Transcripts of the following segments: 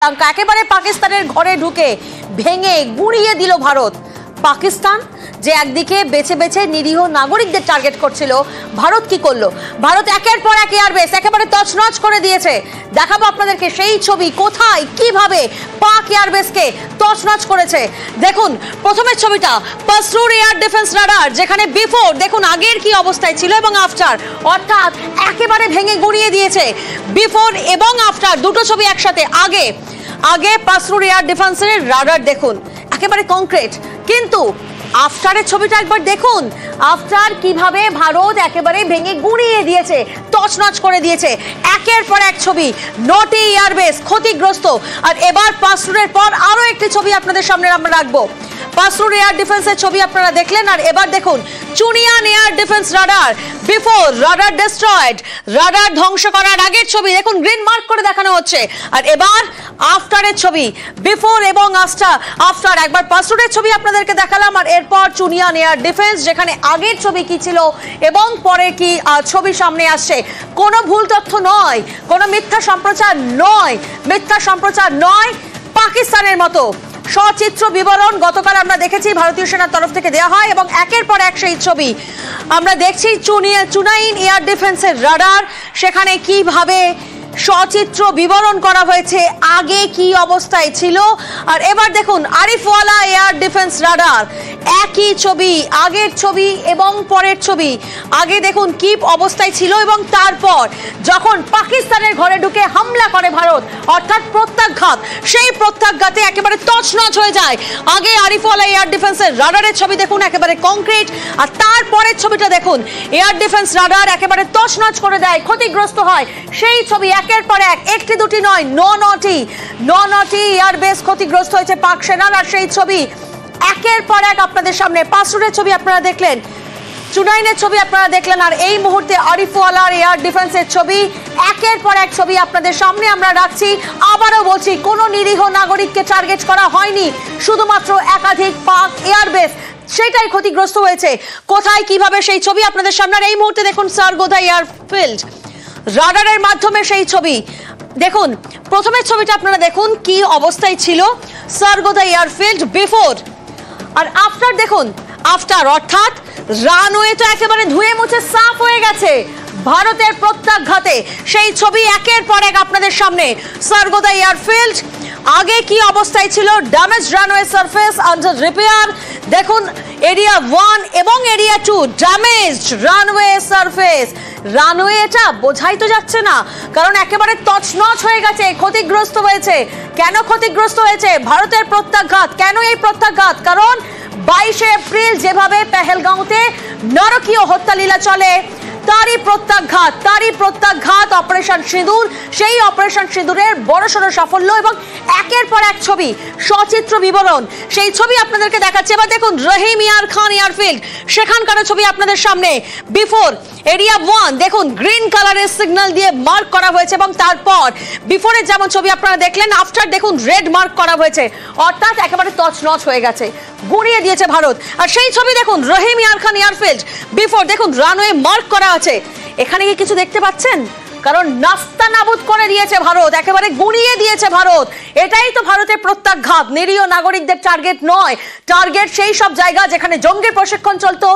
একেবারে পাকিস্তানের ঘরে ঢুকে ভেঙে গুঁড়িয়ে দিল ভারত। পাকিস্তান যে একদিকে বেছে বেছে নিরীহ নাগরিকদের টার্গেট করছিল, ভারত কি করলো? ভারত একের পর এক এয়ারবেস একেবারে তছনছ করে দিয়েছে। দেখাবো আপনাদেরকে সেই ছবি, কোথায় কিভাবে পাক এয়ারবেসকে তছনছ করেছে। দেখুন প্রথমের ছবিটা, পাসরুর এয়ার ডিফেন্স রাডার, যেখানে বিফোর দেখুন আগের কি অবস্থায় ছিল এবং আফটার, অর্থাৎ একেবারে ভেঙে গুঁড়িয়ে দিয়েছে। বিফোর এবং আফটার দুটো ছবি একসাথে। আগে পাসরুর এয়ার ডিফেন্সের রাডার দেখুন একেবারে কংক্রিট, কিন্তু আফটারের ছবিটা একবার দেখুন। আফটার কিভাবে ভারত একেবারে ভেঙে গুঁড়িয়ে দিয়েছে, তছনছ করে দিয়েছে। একের পর এক ছবি, নটি এয়ারবেস ক্ষতিগ্রস্ত। আর এবার পাসরুরের পর আরো একটি ছবি আপনাদের সামনে আমরা রাখবো। পাসরুর এয়ার ডিফেন্সের ছবি আপনারা দেখলেন, আর এবার দেখুন Chunian air defence radar. Before radar destroyed, radar ধ্বংস করার আগের ছবি দেখুন, গ্রিন মার্ক করে দেখানো হচ্ছে। আর এবার আফটারের ছবি, বিফোর এবং আফটার। একবার পাসরুরের ছবি আপনাদেরকে দেখালাম, আর এরপর চুনিয়ান এয়ার ডিফেন্স, যেখানে আগের ছবি কি ছিল এবং পরে কি ছবি সামনে আসছে। কোনো ভুল তথ্য নয়, কোনো মিথ্যা সম্প্রচার নয়। পাকিস্তানের মতো সচিত্র বিবরণ গতকাল আমরা দেখেছি ভারতীয় সেনার তরফ থেকে দেওয়া হয়, এবং একের পর এক সেই ছবি আমরা দেখছি। চুনাইন এয়ার ডিফেন্সের রাডার, সেখানে কিভাবে সচিত্র বিবরণ করা হয়েছে, আগে কি অবস্থায় ছিল। আর এবার দেখুন আরিফওয়ালা এয়ার ডিফেন্স রাডার, একই ছবি, আগের ছবি এবং পরের ছবি। আগে দেখুন কি অবস্থায় ছিল এবং তারপর যখন পাকিস্তানের ঘরে ঢুকে হামলা করে ভারত, অর্থাৎ প্রত্যাঘাত, সেই প্রত্যাঘাতে একেবারে তছনছ হয়ে যায়। আগে আরিফওয়ালা এয়ার ডিফেন্সের রাডারের ছবি দেখুন একেবারে কংক্রিট, আর তারপরের ছবিটা দেখুন এয়ার ডিফেন্স রাডার একেবারে তছনছ করে দেয়, ক্ষতিগ্রস্ত হয়। সেই ছবি একের পর এক, একটি দুটি নয়, নটি এয়ারবেস ক্ষতিগ্রস্ত হয়েছে পাক সেনার। আর সেই ছবি একের পর এক আপনাদের সামনে। পাসরুরের ছবি আপনারা দেখলেন, চুনাইনের ছবি আপনারা দেখলেন, আর এই মুহূর্তে আরিফওয়ালার এয়ার ডিফেন্সের ছবি, একের পর এক ছবি আপনাদের সামনে আমরা রাখছি। আবারও বলছি, কোনো নিরীহ নাগরিককে টার্গেট করা হয়নি, শুধুমাত্র একাধিক পাক এয়ারবেস সেটাই ক্ষতিগ্রস্ত হয়েছে। কোথায় কিভাবে সেই ছবি আপনাদের সামনে। এই মুহূর্তে দেখুন সারগোদা এয়ারফিল্ড, রাডারের মাধ্যমে সেই ছবি দেখুন। প্রথমের ছবিটা আপনারা দেখুন কি অবস্থায় ছিল সারগোদা এয়ারফিল্ড বিফোর, আর আফটার দেখুন। আফটার অর্থাৎ রানওয়ে তো একেবারে ধুয়ে মুছে সাফ হয়ে গেছে ভারতের প্রত্যাঘাতে। সেই ছবি একের পর এক আপনাদের সামনে। সারগোদা এয়ারফিল্ড আগে কি অবস্থায় ছিল, damage runway surface under repair. দেখুন এরিয়া 1 এবং area 2 damaged runway surface. Runway এটা বোঝাই তো যাচ্ছে না, কারণ একেবারে তছনছ হয়ে গেছে, ক্ষতিগ্রস্ত হয়েছে। কেন ক্ষতিগ্রস্ত হয়েছে? ভারতের প্রত্যাঘাত। কেন এই প্রত্যাঘাত? কারণ 22শে এপ্রিল যেভাবে পেহেলগাঁওতে নরকীয় হত্যালীলা চলে, তারই প্রত্যাঘাত অপারেশন সিঁদুর। সেই অপারেশন সিঁদুরের বড়সড় সাফল্য এবং একের পর এক ছবি, সচিত্র বিবরণ, সেই ছবি আপনাদেরকে দেখাচ্ছে। এবার দেখুন রহিম ইয়ার খান এয়ারফিল্ড, সেখানকার ছবি আপনাদের সামনে। বিফোর এরিয়া 1 দেখুন গ্রিন কালারের সিগন্যাল দিয়ে মার্ক করা হয়েছে, এবং তারপর বিফোরের যেমন ছবি আপনারা দেখলেন, আফটার দেখুন রেড মার্ক করা হয়েছে, অর্থাৎ একেবারে তছনছ হয়ে গেছে, গুঁড়িয়ে দিয়েছে ভারত। আর সেই ছবি দেখুন রহিম ইয়ার খান এয়ারফিল্ড বিফোর, দেখুন রানওয়ে মার্ক করা আছে। এখানে কি কিছু দেখতে পাচ্ছেন? কারণ নাস্তা নাবুদ করে দিয়েছে ভারত, একেবারে গুঁড়িয়ে দিয়েছে ভারত। এটাই তো ভারতের প্রত্যাঘাত। নিরীহ নাগরিকদের টার্গেট নয়, টার্গেট সেই সব জায়গা যেখানে জঙ্গির প্রশিক্ষণ চলতো,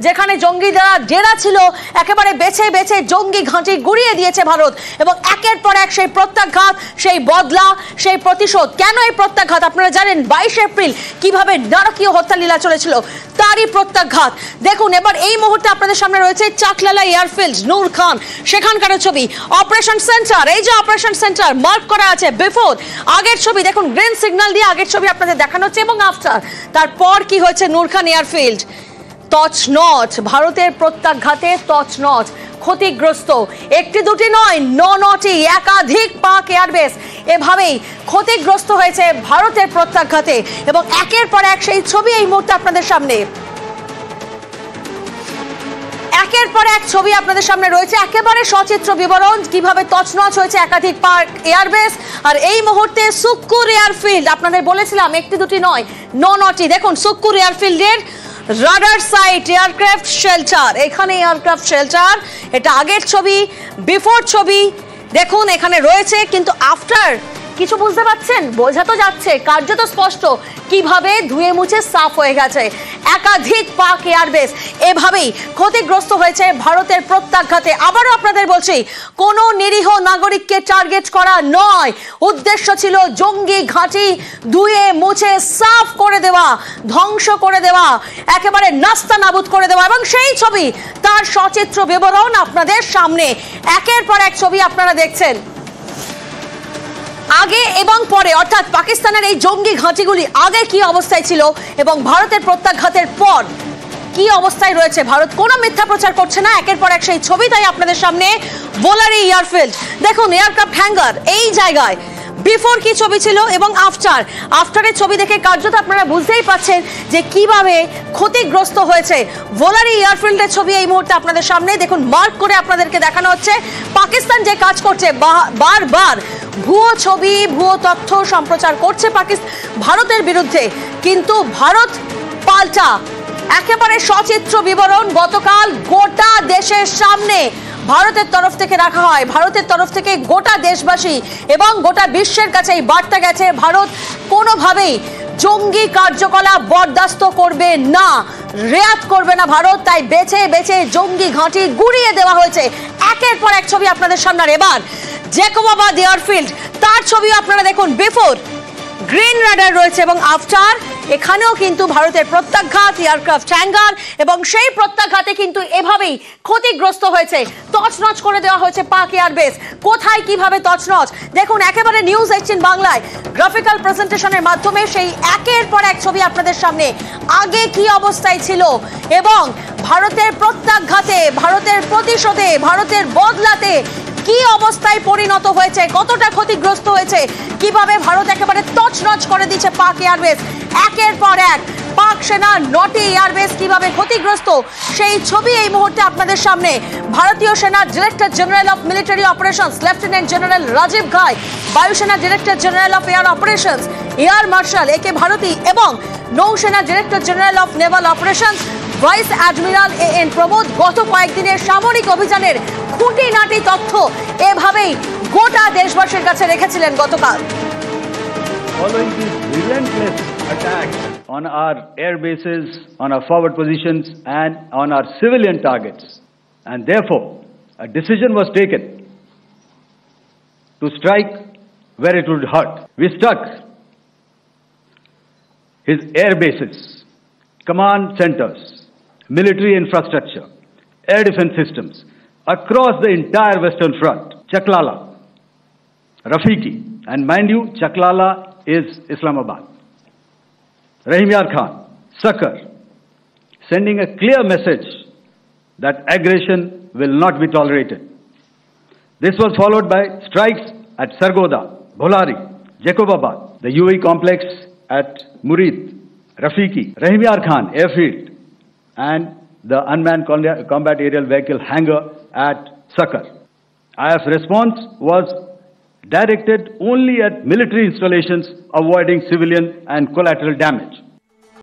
যেখানে জঙ্গিরা ডেরা ছিল, একেবারে বেছে বেছে জঙ্গি ঘাঁটি গুঁড়িয়ে দিয়েছে ভারত। এবং একের পর এক সেই প্রত্যাঘাত, সেই বদলা, সেই প্রতিশোধ। কেন এই প্রত্যাঘাত? আপনারা জানেন 22শে এপ্রিল কিভাবে নারকীয় হত্যালীলা চলেছিল, তারই প্রত্যাঘাত। দেখুন এবার এই মুহূর্তে আপনাদের সামনে রয়েছে চাকলালা এয়ারফিল্ড, নূর খান, সেখানকার ছবি। অপারেশন সেন্টার, এই যে অপারেশন সেন্টার মার্ক করা আছে বিফোর। আগের ছবি দেখুন গ্রিন সিগন্যাল দিয়ে আগের ছবি আপনাদের দেখানো হচ্ছে, এবং আফটার তারপর কি হয়েছে নূর খান এয়ারফিল্ড তছনছ, ভারতের প্রত্যাঘাতে তছনছ, ক্ষতিগ্রস্ত। একটি দুটি নয়, নটি একাধিক পাক এয়ারবেস এভাবেই ক্ষতিগ্রস্ত হয়েছে ভারতের প্রত্যাঘাতে। এবং একের পর এক সেই ছবি এই মুহূর্তে আপনাদের সামনে, একের পর এক ছবি আপনাদের সামনে রয়েছে, একেবারে সচিত্র বিবরণ কিভাবে তছনছ হয়েছে একাধিক পাক এয়ারবেস। আর এই মুহূর্তে সুক্কুর এয়ারফিল্ড, আপনাদের বলেছিলাম একটি দুটি নয়, নটি। দেখুন সুক্কুর এয়ারফিল্ডের রাডার সাইট, এয়ারক্রাফট শেল্টার, এখানে এয়ারক্রাফট শেল্টার, এটা আগের ছবি, বিফোর ছবি। দেখুন এখানে রয়েছে, কিন্তু আফটার কিছু বুঝতে পারছেন? বোঝা তো যাচ্ছে, কার্যত স্পষ্ট কিভাবে ধুয়ে মুছে সাফ হয়ে গেছে। একাধিক পাক এয়ারবেস এভাবেই ক্ষতিগ্রস্ত হয়েছে ভারতের প্রত্যাঘাতে। আবারও আপনাদের বলছি, কোনো নিরীহ নাগরিককে টার্গেট করা নয়, উদ্দেশ্য ছিল জঙ্গি ঘাঁটি ধুয়ে মুছে সাফ করে দেওয়া, ধ্বংস করে দেওয়া, একেবারে নাস্তানাবুদ করে দেওয়া। এবং সেই ছবি, তার সচিত্র বিবরণ আপনাদের সামনে। একের পর এক ছবি আপনারা দেখছেন, আগে এবং পরে, অর্থাৎ পাকিস্তানের এই জঙ্গি ঘাঁটিগুলি আগে কি অবস্থায় ছিল এবং ভারতের প্রত্যাঘাতের পর কি অবস্থায় রয়েছে। ভারত কোনো মিথ্যা প্রচার করছে না, একের পর এক সেই ছবি তাই আপনাদের সামনে। বোলারি এয়ারফিল্ড দেখুন, এয়ারক্রাফট হ্যাঙ্গার এই জায়গায় বিফোর কি ছবি ছিল এবং আফটারের ছবি দেখে কার্যত আপনারা বুঝতেই পাচ্ছেন যে কিভাবে ক্ষতিগ্রস্ত হয়েছে। ভোলারি এয়ারফিল্ডের ছবি এই মুহূর্তে আপনাদের সামনে দেখুন, মার্ক করে আপনাদেরকে দেখানো হচ্ছে। পাকিস্তান যে কাজ করছে, বারবার ভুয়ো ছবি, ভুয়ো তথ্য সম্প্রচার করছে ভারতের বিরুদ্ধে, কিন্তু ভারত পাল্টা একেবারে সচিত্র বিবরণ গতকাল গোটা দেশের সামনে ভারতের তরফ থেকে রাখা হয়। ভারতের তরফ থেকে গোটা দেশবাসী এবং গোটা বিশ্বের কাছে এই বার্তা গেছে, ভারত কোনোভাবেই জঙ্গি কার্যকলাপ বরদাস্ত করবে না, রেয়াত করবে না ভারত। তাই বেছে বেছে জঙ্গি ঘাঁটি গুড়িয়ে দেওয়া হয়েছে। একের পর এক ছবি আপনাদের সামনে। এবার জ্যাকোবাবাদ এয়ারফিল্ড, তার ছবিও আপনারা দেখুন। বিফোর গ্রিন রাডার রয়েছে এবং আফটার, এখানেও কিন্তু ভারতের প্রত্যাঘাত, এয়ারক্রাফট হ্যাঙ্গার, এবং সেই প্রত্যাঘাতে কিন্তু এভাবেই ক্ষতিগ্রস্ত হয়েছে, তছনছ করে দেওয়া হয়েছে পাক এয়ারবেস। কোথায় কিভাবে তছনছ দেখুন, একেবারে নিউজ 18 বাংলায় গ্রাফিক্যাল প্রেজেন্টেশনের মাধ্যমে সেই একের পর এক ছবি আপনাদের সামনে। আগে কি অবস্থায় ছিল এবং ভারতের প্রত্যাঘাতে, ভারতের প্রতিশোধে, ভারতের বদলাতে কি অবস্থায় পরিণত হয়েছে, কতটা ক্ষতিগ্রস্ত হয়েছে, কিভাবে ভারত একেবারে তছনছ করে দিচ্ছে পাক এয়ারবেস। একের পর এক পাক সেনা 9টি এয়ারবেস কিভাবে ক্ষতিগ্রস্ত, সেই ছবি এই মুহূর্তে আপনাদের সামনে। ভারতীয় সেনার director general of military operations lieutenant general Rajiv Ghai, বায়ুসেনা director general of air operations air marshal A K Bharti এবং নৌসেনা director general of naval operations vice admiral N Pramod গত কয়েকদিনের সামরিক অভিযানের খুঁটিনাটি তথ্য এভাবেই গোটা দেশবাসীর কাছে রেখেছিলেন গতকাল। Following these relentless attacks on our air bases, on our forward positions and on our civilian targets, and therefore a decision was taken to strike where it would hurt. We struck his air bases, command centers, military infrastructure, air defense systems across the entire Western Front. Chaklala, Rafiki, and mind you, Chaklala is Islamabad. Rahim Yar Khan, Sakar, sending a clear message that aggression will not be tolerated. This was followed by strikes at Sargoda, Bholari, Jacobabad, the UAE complex at Murid, Rafiki, Rahim Yar Khan airfield, and the unmanned combat aerial vehicle hangar at Sakar. IF response was directed only at military installations, avoiding civilian and collateral damage.